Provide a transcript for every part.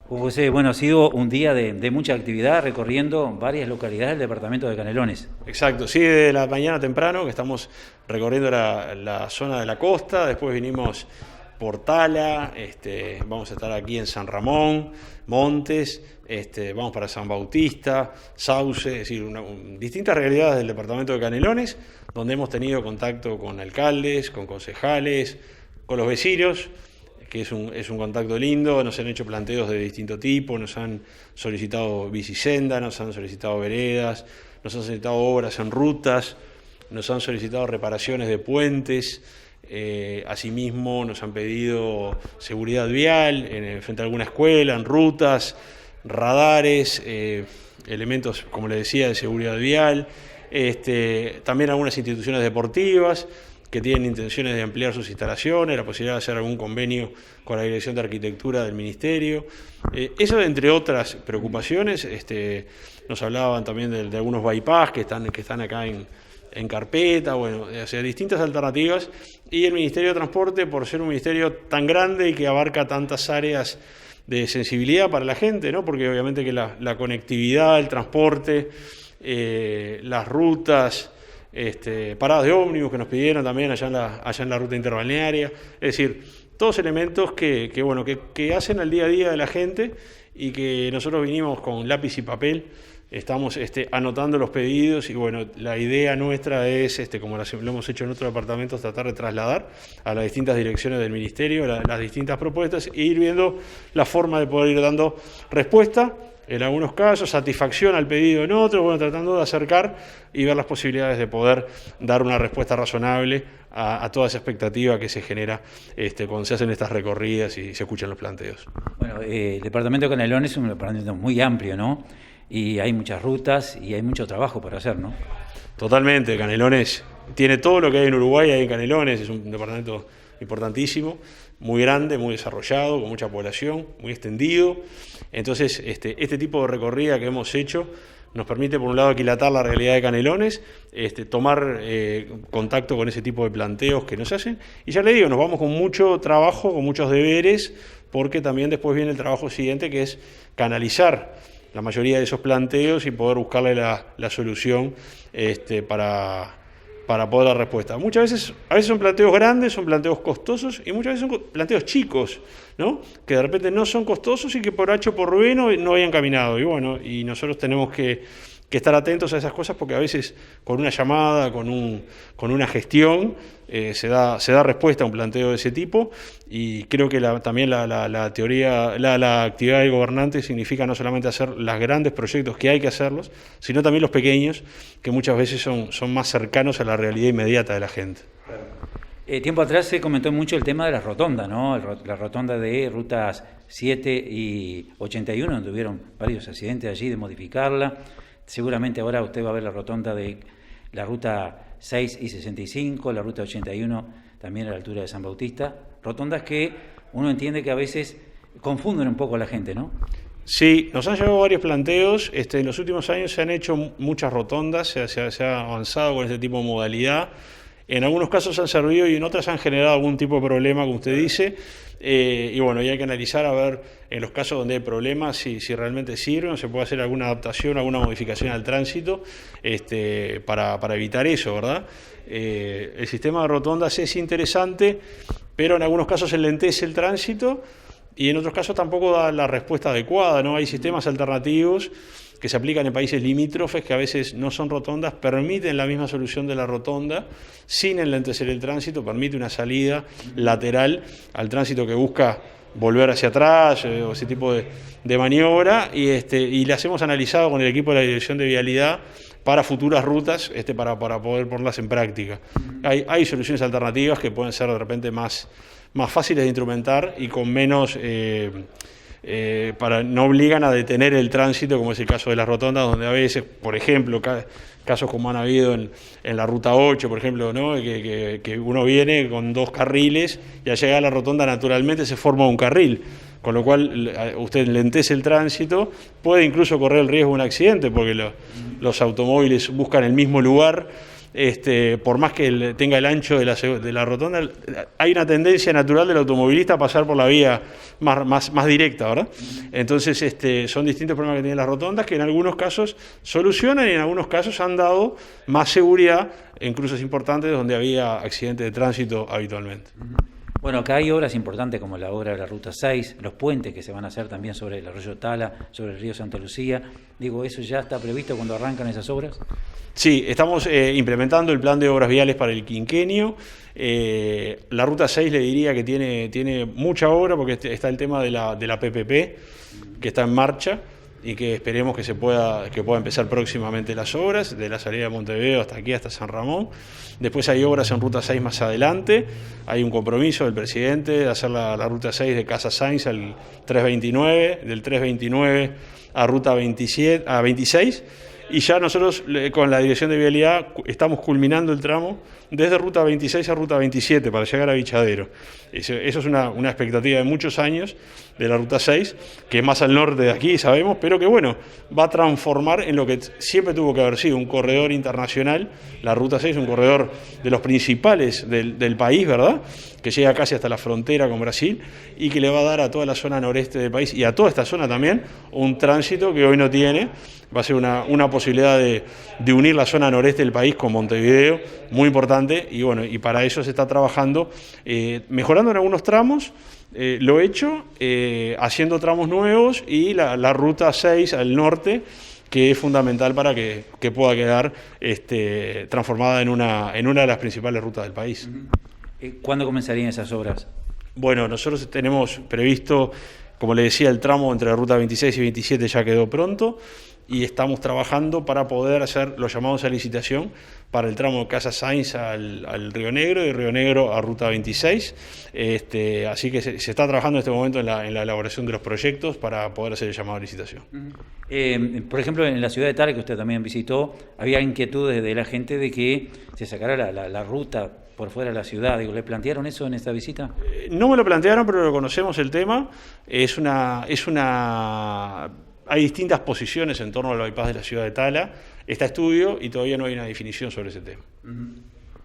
José, bueno, ha sido un día de mucha actividad recorriendo varias localidades del departamento de Canelones. Exacto, sí, de la mañana temprano que estamos recorriendo la zona de la costa, después vinimos por Tala, vamos a estar aquí en San Ramón, Montes, vamos para San Bautista, Sauce, es decir, distintas realidades del departamento de Canelones, donde hemos tenido contacto con alcaldes, con concejales, con los vecinos, que es un contacto lindo. Nos han hecho planteos de distinto tipo, nos han solicitado bicisenda, nos han solicitado veredas, nos han solicitado obras en rutas, nos han solicitado reparaciones de puentes, asimismo nos han pedido seguridad vial frente a alguna escuela, en rutas, radares, elementos, como les decía, de seguridad vial, también algunas instituciones deportivas que tienen intenciones de ampliar sus instalaciones, la posibilidad de hacer algún convenio con la Dirección de Arquitectura del Ministerio. Eso, entre otras preocupaciones, nos hablaban también de algunos bypass que están acá en carpeta, bueno, o sea, distintas alternativas. Y el Ministerio de Transporte, por ser un ministerio tan grande y que abarca tantas áreas de sensibilidad para la gente, ¿no? Porque obviamente que la conectividad, el transporte, las rutas, paradas de ómnibus que nos pidieron también allá en la ruta interbalnearia, es decir, todos elementos que hacen al día a día de la gente y que nosotros vinimos con lápiz y papel, estamos anotando los pedidos y bueno, la idea nuestra es, como lo hemos hecho en otros departamentos, tratar de trasladar a las distintas direcciones del Ministerio las distintas propuestas e ir viendo la forma de poder ir dando respuesta. En algunos casos, satisfacción al pedido en otros, bueno, tratando de acercar y ver las posibilidades de poder dar una respuesta razonable a toda esa expectativa que se genera cuando se hacen estas recorridas y se escuchan los planteos. Bueno, el departamento de Canelones es un departamento muy amplio, ¿no? Y hay muchas rutas y hay mucho trabajo por hacer, ¿no? Totalmente, Canelones tiene todo lo que hay en Uruguay, hay en Canelones, es un departamento importantísimo, muy grande, muy desarrollado, con mucha población, muy extendido. Entonces, este tipo de recorrida que hemos hecho nos permite, por un lado, aquilatar la realidad de Canelones, tomar contacto con ese tipo de planteos que nos hacen. Y ya le digo, nos vamos con mucho trabajo, con muchos deberes, porque también después viene el trabajo siguiente, que es canalizar la mayoría de esos planteos y poder buscarle la solución para poder dar respuesta. A veces son planteos grandes, son planteos costosos y muchas veces son planteos chicos, ¿no? Que de repente no son costosos y que por H o por B no hayan caminado. Y bueno, y nosotros tenemos que estar atentos a esas cosas porque a veces con una llamada, con una gestión, se da respuesta a un planteo de ese tipo y creo que también la teoría, la actividad del gobernante significa no solamente hacer los grandes proyectos que hay que hacerlos, sino también los pequeños que muchas veces son más cercanos a la realidad inmediata de la gente. Tiempo atrás se comentó mucho el tema de la rotonda, ¿no? La rotonda de rutas 7 y 81, donde tuvieron varios accidentes allí de modificarla. Seguramente ahora usted va a ver la rotonda de la ruta 6 y 65, la ruta 81 también a la altura de San Bautista. Rotondas que uno entiende que a veces confunden un poco a la gente, ¿no? Sí, nos han llegado varios planteos. En los últimos años se han hecho muchas rotondas, se ha avanzado con este tipo de modalidad. En algunos casos han servido y en otras han generado algún tipo de problema, como usted dice. Y bueno, y hay que analizar a ver en los casos donde hay problemas si realmente sirven o se puede hacer alguna adaptación, alguna modificación al tránsito para evitar eso, ¿verdad? El sistema de rotondas es interesante, pero en algunos casos enlentece el tránsito y en otros casos tampoco da la respuesta adecuada, ¿no? Hay sistemas alternativos que se aplican en países limítrofes que a veces no son rotondas, permiten la misma solución de la rotonda sin enlentecer el tránsito, permite una salida lateral al tránsito que busca volver hacia atrás o ese tipo de maniobra y las hemos analizado con el equipo de la Dirección de Vialidad para futuras rutas para poder ponerlas en práctica. Hay soluciones alternativas que pueden ser de repente más fáciles de instrumentar y con menos no obligan a detener el tránsito, como es el caso de las rotondas, donde a veces, por ejemplo, casos como han habido en la ruta 8, por ejemplo, ¿no? que uno viene con 2 carriles y al llegar a la rotonda naturalmente se forma un carril, con lo cual usted enlentece el tránsito, puede incluso correr el riesgo de un accidente porque los automóviles buscan el mismo lugar por más que tenga el ancho de la rotonda, hay una tendencia natural del automovilista a pasar por la vía más directa, ¿verdad? Entonces son distintos problemas que tienen las rotondas que en algunos casos solucionan y en algunos casos han dado más seguridad en cruces importantes donde había accidentes de tránsito habitualmente. Bueno, acá hay obras importantes como la obra de la Ruta 6, los puentes que se van a hacer también sobre el arroyo Tala, sobre el río Santa Lucía. Digo, ¿eso ya está previsto cuando arrancan esas obras? Sí, estamos implementando el plan de obras viales para el quinquenio. La Ruta 6 le diría que tiene mucha obra porque está el tema de la PPP, que está en marcha y que esperemos que pueda empezar próximamente las obras, de la salida de Montevideo hasta aquí, hasta San Ramón. Después hay obras en Ruta 6 más adelante. Hay un compromiso del presidente de hacer la Ruta 6 de Casa Sainz al 329, del 329 a Ruta 26. Y ya nosotros con la Dirección de Vialidad estamos culminando el tramo desde Ruta 26 a Ruta 27 para llegar a Bichadero. Eso es una expectativa de muchos años de la Ruta 6, que es más al norte de aquí, sabemos, pero que bueno, va a transformar en lo que siempre tuvo que haber sido un corredor internacional. La Ruta 6 es un corredor de los principales del país, ¿verdad?, que llega casi hasta la frontera con Brasil y que le va a dar a toda la zona noreste del país y a toda esta zona también un tránsito que hoy no tiene. Va a ser una posibilidad de unir la zona noreste del país con Montevideo, muy importante, y bueno, y para eso se está trabajando, mejorando en algunos tramos, lo hecho, haciendo tramos nuevos y la Ruta 6 al norte, que es fundamental para que pueda quedar transformada en una de las principales rutas del país. ¿Cuándo comenzarían esas obras? Bueno, nosotros tenemos previsto, como le decía, el tramo entre la Ruta 26 y 27 ya quedó pronto y estamos trabajando para poder hacer los llamados a licitación para el tramo de Casa Sainz al Río Negro y Río Negro a Ruta 26. Así que se está trabajando en este momento en la elaboración de los proyectos para poder hacer el llamado a licitación. Por ejemplo, en la ciudad de Tala, que usted también visitó, había inquietudes de la gente de que se sacara la ruta por fuera de la ciudad. Digo, ¿le plantearon eso en esta visita? No me lo plantearon, pero lo conocemos el tema. Hay distintas posiciones en torno al bypass de la ciudad de Tala. Está estudio y todavía no hay una definición sobre ese tema.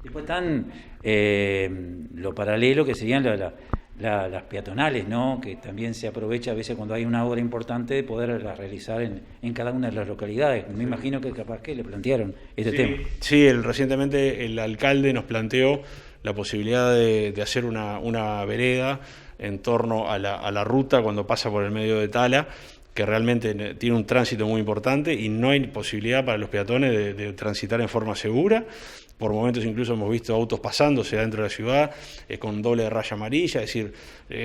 Después están lo paralelo que serían las peatonales, ¿no?, que también se aprovecha a veces cuando hay una obra importante de poderla realizar en cada una de las localidades. Me imagino que capaz que le plantearon este tema. Sí, recientemente el alcalde nos planteó la posibilidad de hacer una vereda en torno a la ruta cuando pasa por el medio de Tala, que realmente tiene un tránsito muy importante y no hay posibilidad para los peatones de transitar en forma segura. Por momentos incluso hemos visto autos pasándose dentro de la ciudad con doble raya amarilla, es decir,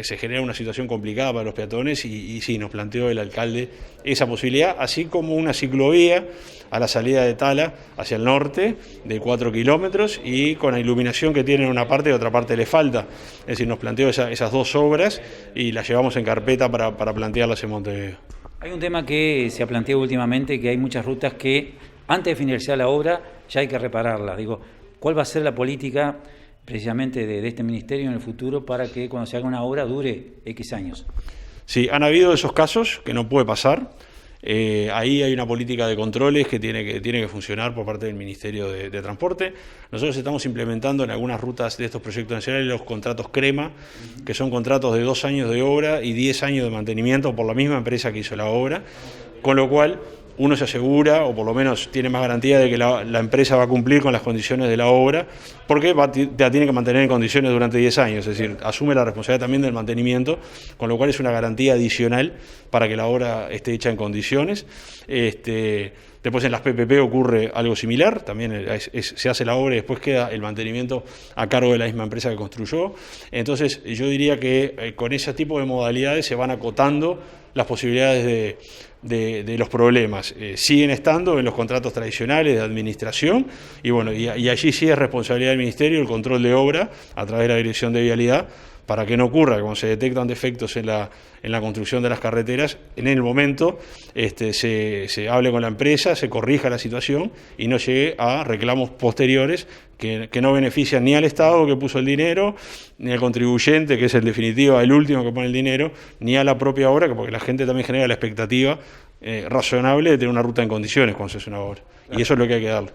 se genera una situación complicada para los peatones y sí, nos planteó el alcalde esa posibilidad, así como una ciclovía a la salida de Tala hacia el norte de 4 kilómetros y con la iluminación que tiene en una parte y otra parte le falta. Es decir, nos planteó esas dos obras y las llevamos en carpeta para plantearlas en Montevideo. Hay un tema que se ha planteado últimamente, que hay muchas rutas que antes de finalizar la obra ya hay que repararlas. Digo, ¿cuál va a ser la política precisamente de este ministerio en el futuro para que cuando se haga una obra dure X años? Sí, han habido esos casos que no puede pasar. Ahí hay una política de controles que tiene que funcionar por parte del Ministerio de Transporte. Nosotros estamos implementando en algunas rutas de estos proyectos nacionales los contratos CREMA, que son contratos de 2 años de obra y 10 años de mantenimiento por la misma empresa que hizo la obra, con lo cual uno se asegura, o por lo menos tiene más garantía de que la empresa va a cumplir con las condiciones de la obra, porque la tiene que mantener en condiciones durante 10 años, es decir, asume la responsabilidad también del mantenimiento, con lo cual es una garantía adicional para que la obra esté hecha en condiciones. Después en las PPP ocurre algo similar, también se hace la obra y después queda el mantenimiento a cargo de la misma empresa que construyó. Entonces yo diría que con ese tipo de modalidades se van acotando las posibilidades de los problemas. Siguen estando en los contratos tradicionales de administración y bueno, y allí sí es responsabilidad del Ministerio el control de obra a través de la Dirección de Vialidad, para que no ocurra que cuando se detectan defectos en la construcción de las carreteras, en el momento se hable con la empresa, se corrija la situación y no llegue a reclamos posteriores que no benefician ni al Estado que puso el dinero, ni al contribuyente, que es en definitiva el último que pone el dinero, ni a la propia obra, porque la gente también genera la expectativa razonable de tener una ruta en condiciones cuando se hace una obra. Y eso es lo que hay que darle.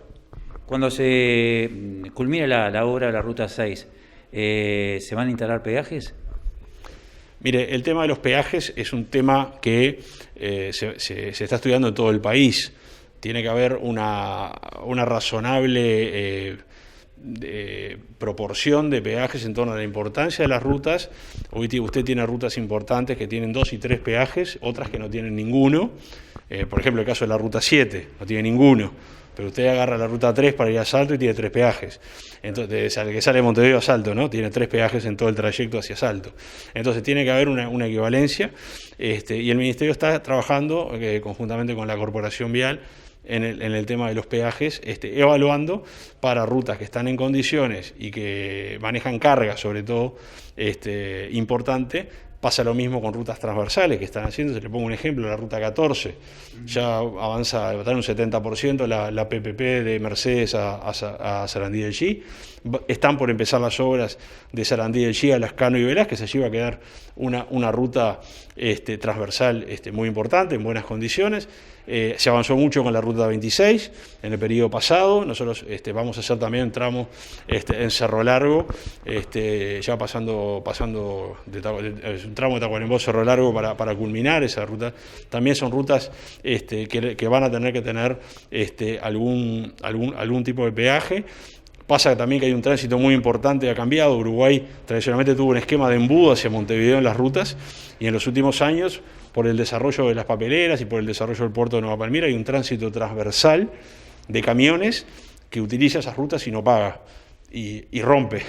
Cuando se culmine la obra de la Ruta 6, ¿se van a instalar peajes? Mire, el tema de los peajes es un tema que se está estudiando en todo el país. Tiene que haber una razonable proporción de peajes en torno a la importancia de las rutas. Hoy usted tiene rutas importantes que tienen 2 y 3 peajes, otras que no tienen ninguno. Por ejemplo, el caso de la Ruta 7, no tiene ninguno. Pero usted agarra la Ruta 3 para ir a Salto y tiene 3 peajes. Entonces, el que sale de Montevideo a Salto, ¿no? Tiene 3 peajes en todo el trayecto hacia Salto. Entonces, tiene que haber una equivalencia. Y el Ministerio está trabajando conjuntamente con la Corporación Vial en el tema de los peajes, evaluando para rutas que están en condiciones y que manejan carga, sobre todo importante. Pasa lo mismo con rutas transversales que están haciendo. Se le pongo un ejemplo, la Ruta 14, ya avanza, va a estar un 70% la PPP de Mercedes a Sarandí del Chi. Están por empezar las obras de Sarandí del Chi a Lascano y Velázquez. Allí va a quedar una ruta transversal muy importante, en buenas condiciones. Se avanzó mucho con la Ruta 26 en el periodo pasado. Nosotros vamos a hacer también un tramo en Cerro Largo, ya pasando un tramo de Tacuarembó, Cerro Largo para culminar esa ruta. También son rutas que van a tener que tener algún tipo de peaje. Pasa también que hay un tránsito muy importante, ha cambiado. Uruguay tradicionalmente tuvo un esquema de embudo hacia Montevideo en las rutas, y en los últimos años, por el desarrollo de las papeleras y por el desarrollo del puerto de Nueva Palmira, hay un tránsito transversal de camiones que utiliza esas rutas y no paga. Y rompe,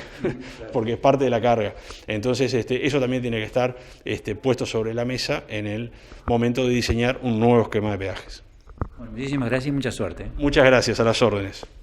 porque es parte de la carga. Entonces, eso también tiene que estar puesto sobre la mesa en el momento de diseñar un nuevo esquema de peajes. Bueno, muchísimas gracias y mucha suerte. Muchas gracias, a las órdenes.